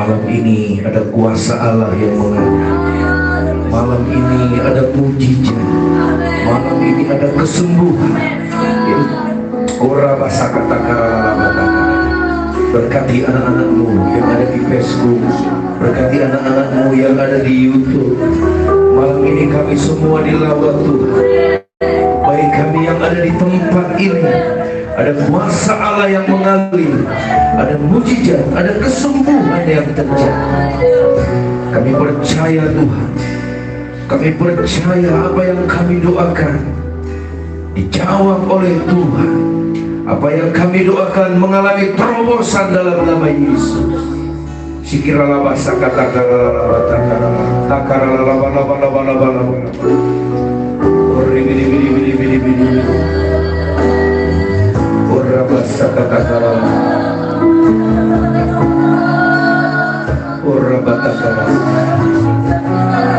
Malam ini ada kuasa Allah yang mengalir. Malam ini ada mujizat. Malam ini ada kesembuhan. Ora basa kata-kata. Berkati anak-anakmu yang ada di Facebook, berkati anak-anakmu yang ada di YouTube. Malam ini kami semua dilawat Tuhan. Baik kami yang ada di tempat ini, ada kuasa Allah yang mengalir, ada mujizat, ada kesembuhan yang terjadi. Kami percaya Tuhan, kami percaya apa yang kami doakan dijawab oleh Tuhan. Apa yang kami doakan mengalami terobosan dalam nama Yesus. Sikirala basa kata-kata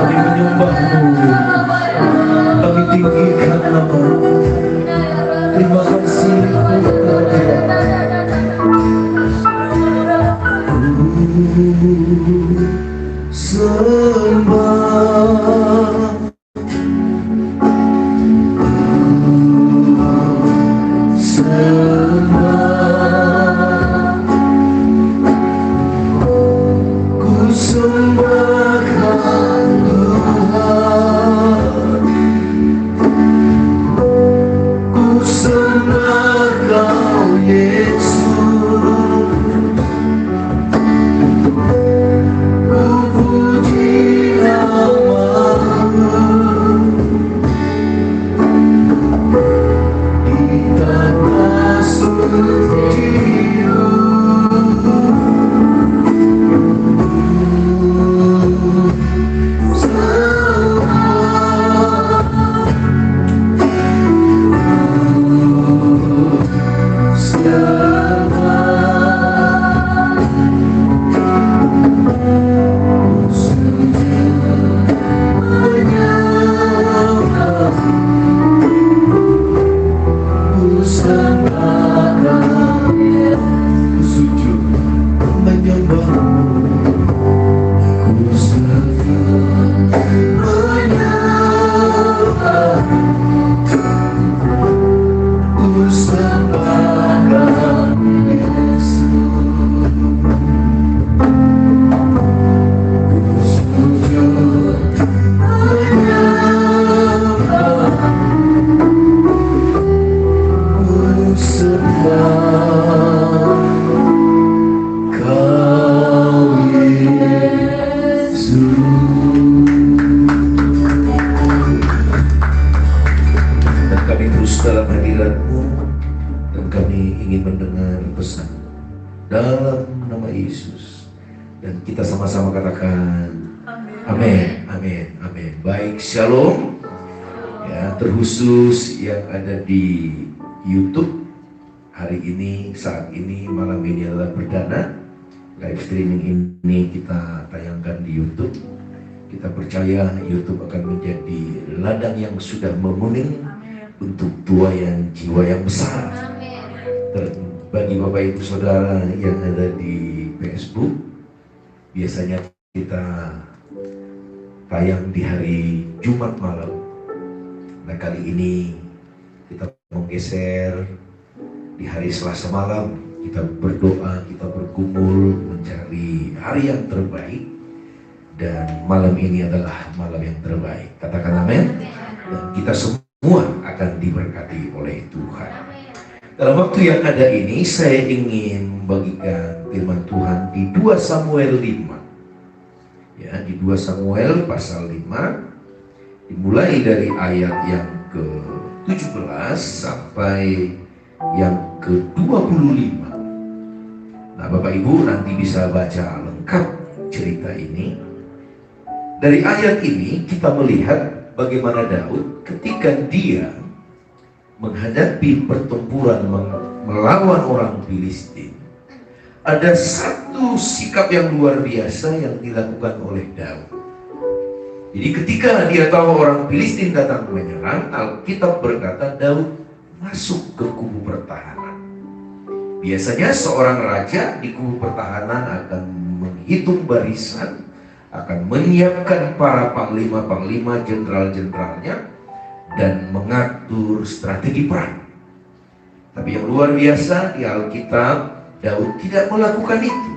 kami menyembahmu, kami tinggikan nama. Terima kasih sembah Shalom ya, terkhusus yang ada di YouTube hari ini, saat ini, malam ini adalah perdana live streaming ini kita tayangkan di YouTube. Kita percaya YouTube akan menjadi ladang yang sudah menguning untuk tuaian jiwa yang besar. Dan bagi Bapak Ibu Saudara yang ada di Facebook, biasanya kita tayang di hari Jumat malam. Nah, kali ini kita menggeser di hari Selasa malam. Kita berdoa, kita bergumul mencari hari yang terbaik, dan malam ini adalah malam yang terbaik. Katakan amin. Dan kita semua akan diberkati oleh Tuhan. Dalam waktu yang ada ini, saya ingin membagikan firman Tuhan di 2 Samuel 5. Ya, di 2 Samuel pasal 5, dimulai dari ayat yang ke-17 sampai yang ke-25. Nah, Bapak Ibu nanti bisa baca lengkap cerita ini. Dari ayat ini kita melihat bagaimana Daud ketika dia menghadapi pertempuran melawan orang Filistin, ada satu sikap yang luar biasa yang dilakukan oleh Daud. Jadi ketika dia tahu orang Filistin datang menyerang, Alkitab berkata Daud masuk ke kubu pertahanan. Biasanya seorang raja di kubu pertahanan akan menghitung barisan, akan menyiapkan para panglima-panglima, jenderal-jenderalnya, dan mengatur strategi perang. Tapi yang luar biasa di Alkitab, Daud tidak melakukan itu.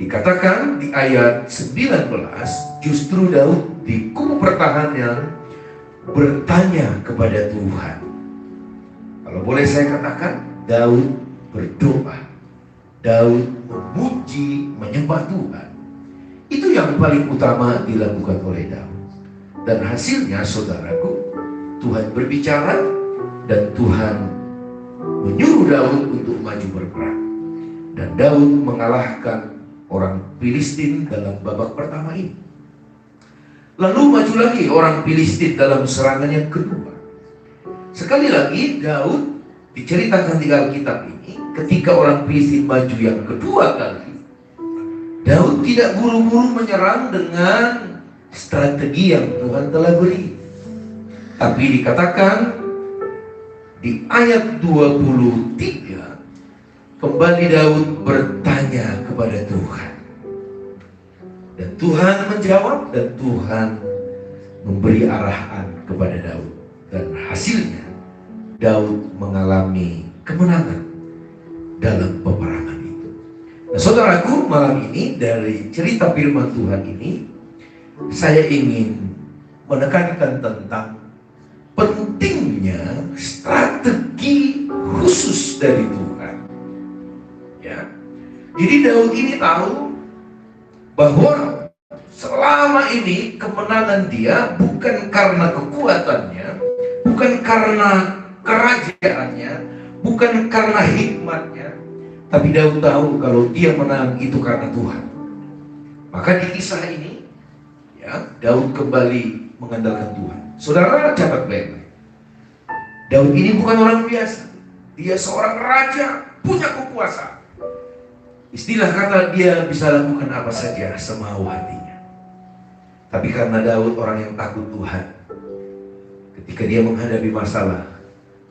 Dikatakan di ayat 19, justru Daud di kubu pertahanan bertanya kepada Tuhan. Kalau boleh saya katakan, Daud berdoa, Daud memuji, menyembah Tuhan. Itu yang paling utama dilakukan oleh Daud. Dan hasilnya, saudaraku, Tuhan berbicara dan Tuhan menyuruh Daud untuk maju berperang. Dan Daud mengalahkan orang Filistin dalam babak pertama ini. Lalu maju lagi orang Filistin dalam serangan yang kedua. Sekali lagi Daud diceritakan di Alkitab ini, ketika orang Filistin maju yang kedua kali, Daud tidak buru-buru menyerang dengan strategi yang Tuhan telah beri. Tapi dikatakan di ayat 23, kembali Daud bertanya kepada Tuhan. Dan Tuhan menjawab, dan Tuhan memberi arahan kepada Daud. Dan hasilnya, Daud mengalami kemenangan dalam peperangan itu. Nah, saudaraku, malam ini dari cerita firman Tuhan ini, saya ingin menekankan tentang pentingnya strategi khusus dari Tuhan. Ya. Jadi Daud ini tahu bahwa selama ini kemenangan dia bukan karena kekuatannya, bukan karena kerajaannya, bukan karena hikmatnya, tapi Daud tahu kalau dia menang itu karena Tuhan. Maka di kisah ini, ya, Daud kembali mengandalkan Tuhan. Saudara, catat baik-baik, Daud ini bukan orang biasa. Dia seorang raja, punya kekuasaan. Istilah kata, dia bisa lakukan apa saja semau hatinya. Tapi karena Daud orang yang takut Tuhan, ketika dia menghadapi masalah,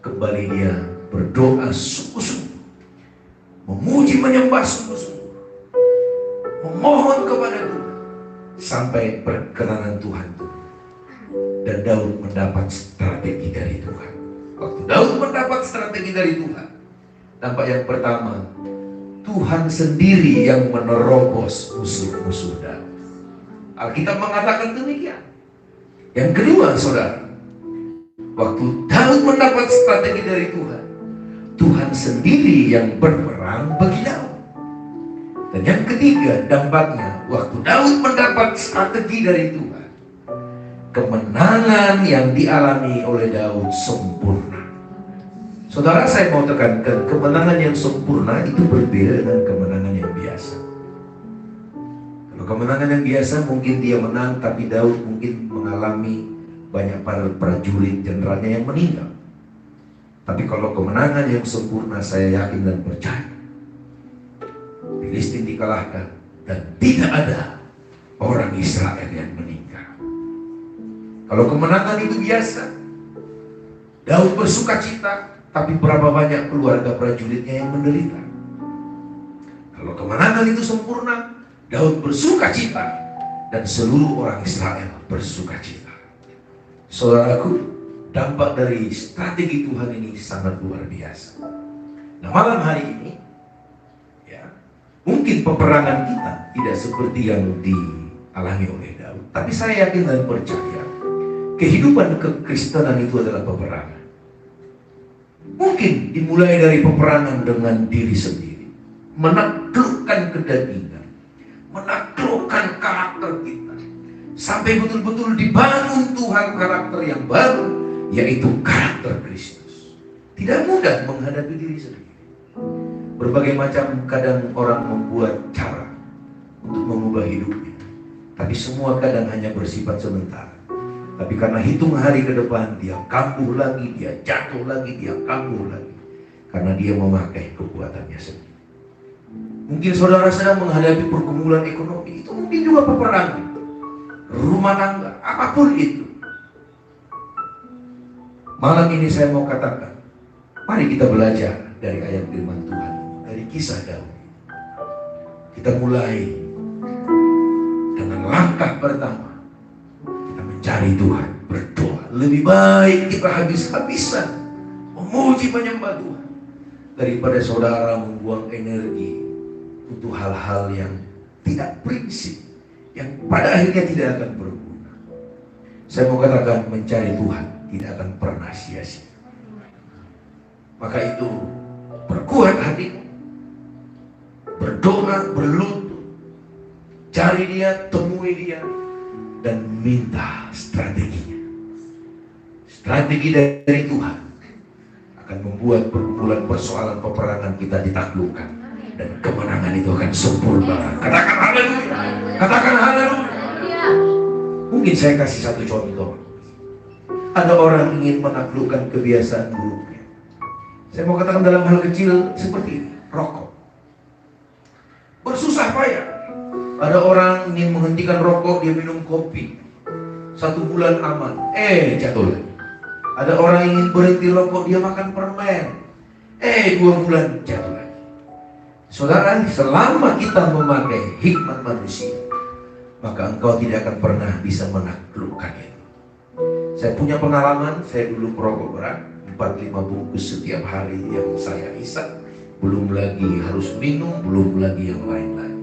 kembali dia berdoa sungguh-sungguh, memuji menyembah sungguh-sungguh, memohon kepada Tuhan, sampai perkenanan Tuhan turun. Dan Daud mendapat strategi dari Tuhan. Waktu Daud mendapat strategi dari Tuhan, nampak yang pertama, Tuhan sendiri yang menerobos musuh-musuh Daud. Alkitab mengatakan demikian. Yang kedua, saudara, waktu Daud mendapat strategi dari Tuhan, Tuhan sendiri yang berperang bagi Daud. Dan yang ketiga, dampaknya, waktu Daud mendapat strategi dari Tuhan, kemenangan yang dialami oleh Daud sempurna. Saudara, saya mau tekankan, kemenangan yang sempurna itu berbeda dengan kemenangan yang biasa. Kalau kemenangan yang biasa mungkin dia menang, tapi Daud mungkin mengalami banyak para prajurit jenderalnya yang meninggal. Tapi kalau kemenangan yang sempurna, saya yakin dan percaya, Filistin dikalahkan dan tidak ada orang Israel yang meninggal. Kalau kemenangan itu biasa, Daud bersuka cita, tapi berapa banyak keluarga prajuritnya yang menderita. Kalau kemenangan itu sempurna, Daud bersuka cita dan seluruh orang Israel bersuka cita. Saudaraku, dampak dari strategi Tuhan ini sangat luar biasa. Nah, malam hari ini, ya, mungkin peperangan kita tidak seperti yang dialami oleh Daud, tapi saya yakin dan percaya kehidupan kekristenan itu adalah peperangan. Mungkin dimulai dari peperangan dengan diri sendiri, menaklukkan kedagingan, menaklukkan karakter kita, sampai betul-betul dibangun Tuhan karakter yang baru, yaitu karakter Kristus. Tidak mudah menghadapi diri sendiri. Berbagai macam kadang orang membuat cara untuk mengubah hidupnya, tapi semua kadang hanya bersifat sementara. Tapi karena hitung hari ke depan, dia kambuh lagi, dia jatuh lagi, dia kambuh lagi. Karena dia memakai kekuatannya sendiri. Mungkin saudara sedang menghadapi pergumulan ekonomi, itu mungkin juga peperangan. Rumah tangga, apapun itu. Malam ini saya mau katakan, mari kita belajar dari ayat firman Tuhan. dari kisah Daud. Kita mulai dengan langkah pertama, kita mencari Tuhan, berdoa. Lebih baik kita habis-habisan memuji menyembah Tuhan daripada saudara membuang energi untuk hal-hal yang tidak prinsip, yang pada akhirnya tidak akan berguna. Saya mau katakan, mencari Tuhan tidak akan pernah sia-sia. Maka itu, perkuat hatimu, berdoa, berlutut, cari Dia, temui Dia, dan minta strateginya. Strategi dari Tuhan akan membuat pergumulan, persoalan, peperangan kita ditaklukkan, dan kemenangan itu akan sempurna. Katakan haleluya, katakan haleluya. Mungkin saya kasih satu contoh. Ada orang ingin menaklukkan kebiasaan buruknya. Saya mau katakan dalam hal kecil seperti ini, rokok. Bersusah payah. Ada orang ingin menghentikan rokok, dia minum kopi. 1 bulan aman, jatuh lagi. Ada orang ingin berhenti rokok, dia makan permen. 2 bulan jatuh lagi. Saudara, selama kita memakai hikmat manusia, maka engkau tidak akan pernah bisa menaklukkan itu. Saya punya pengalaman, saya dulu perokok berat, 4-5 bungkus setiap hari yang saya hisap. Belum lagi harus minum, belum lagi yang lain-lain.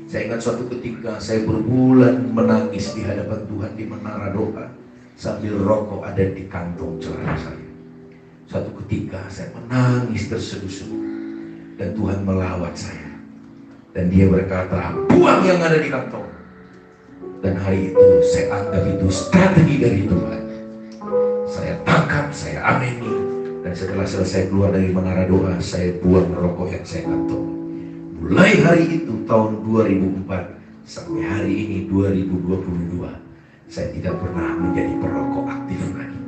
Saya ingat suatu ketika saya berbulan menangis di hadapan Tuhan di menara doa, sambil rokok ada di kantong celana saya. Suatu ketika saya menangis terseduh-seduh, dan Tuhan melawat saya, dan Dia berkata, buang yang ada di kantong. Dan hari itu saya anggap itu strategi dari Tuhan. Saya tangkap, saya amini, dan setelah selesai keluar dari menara doa, saya buang rokok yang saya kantong. Mulai hari itu tahun 2004 sampai hari ini 2022, saya tidak pernah menjadi perokok aktif lagi.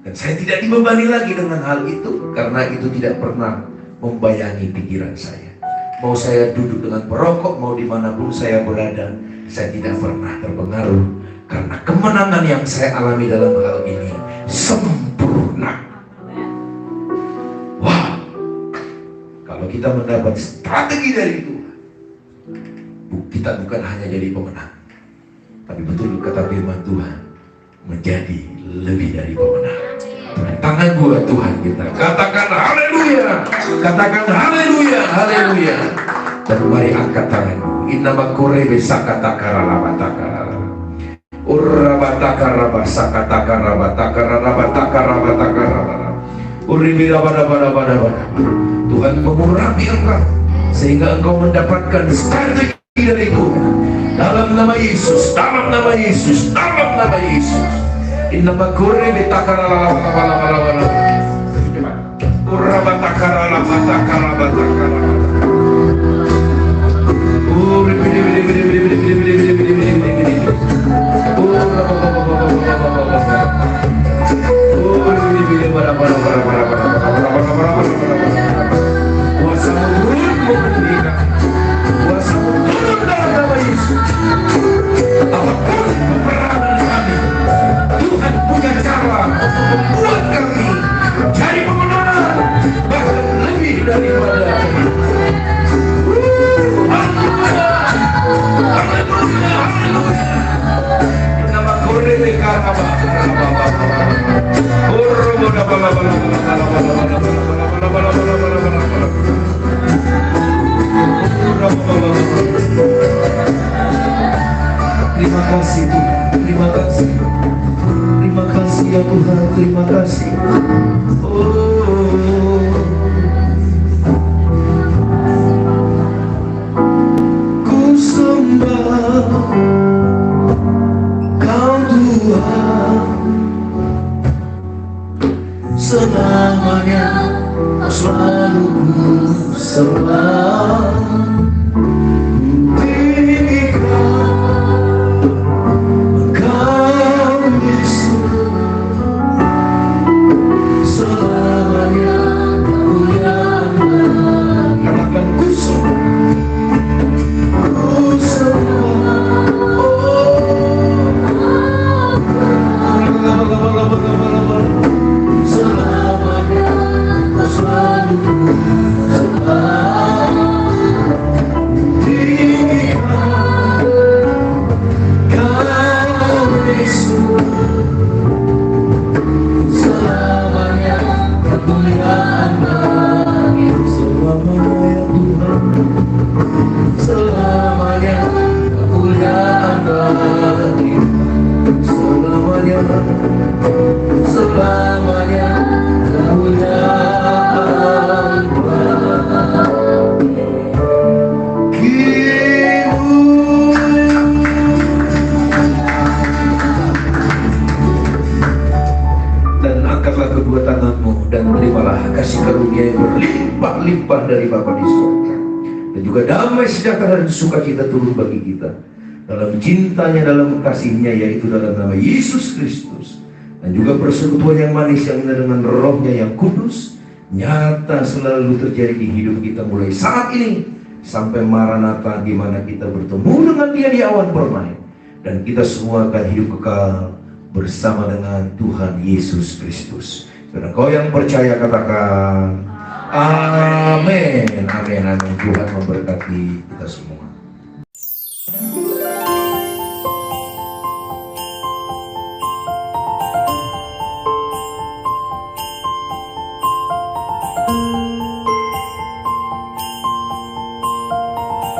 Dan saya tidak dibebani lagi dengan hal itu, karena itu tidak pernah membayangi pikiran saya. Mau saya duduk dengan perokok, mau dimanapun saya berada, saya tidak pernah terpengaruh, karena kemenangan yang saya alami dalam hal ini sempurna. Wah, kalau kita mendapat strategi dari Tuhan, kita bukan hanya jadi pemenang, tapi betul kata firman Tuhan, menjadi lebih dari pemenang. Tangan buat Tuhan kita, katakan haleluya, katakan haleluya, haleluya. Dan mari angkat tanganmu. Innama korebe sakataka rabataka, urrabataka rabasakataka rabataka rabataka rabataka rabataka, uribirabadabadabadabada. Tuhan mengurapi engkau sehingga engkau mendapatkan strategi dari Tuhan. Dalam nama Yesus, dalam nama Yesus, dalam nama Yesus. Innama korebe takaralabalabala, urrabataka rabataka rabataka rabataka. Tuhan punya cara membuat kami jadi pemenang, bahkan lebih daripada terima kasih Tuhan, terima kasih, terima kasih ya Tuhan, terima kasih. Ku sembah Kau Tuhan, selamanya selalu ku sembah. Selamanya selalu kedua tanganmu dan terimalah kasih karunia yang berlimpah-limpah dari Bapa di surga. Dan juga damai sejahtera dan sukacita turun bagi kita dalam cintanya, dalam kasihnya, yaitu dalam nama Yesus Kristus. Dan juga persekutuan yang manis yang indah dengan rohnya yang kudus nyata selalu terjadi di hidup kita mulai saat ini sampai Maranatha, di mana kita bertemu dengan Dia di awan permai. Dan kita semua akan hidup kekal bersama dengan Tuhan Yesus Kristus. Dan kau yang percaya katakan amin, amin, amin. Tuhan memberkati kita semua.